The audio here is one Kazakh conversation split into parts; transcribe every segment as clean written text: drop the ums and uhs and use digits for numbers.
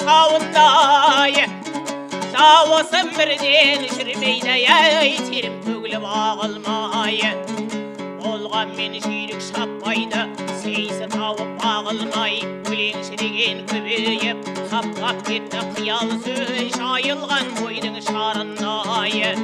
sağınday Davosum birden şirmeyde terim tөгіліп ағылмай Olğan meni şiirik şapmaydı Seysi tavıp ағылmay Өлеңшіреген көбейіп Қап-қап кетті қиял сөз Жайылған бойдың шарындай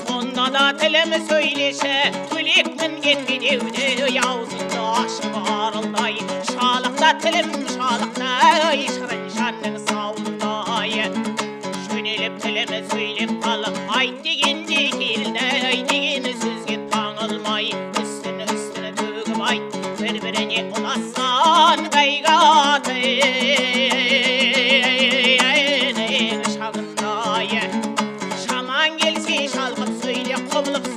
Сонда да тілім сөйлеші Төлек мінген бедеуді Аузыңды ашып арылдай Шалықта тілім шалықтай Шырын жанның сауындай Жөнеліп тілімі сөйлеп қалып Айт дегенде келді Дегені сөзге таңылмай Үстіні төгіп айт Бір-біріне ұласан Қайғаты Шағындай Шаман келсе шалқып сөйле Құбылып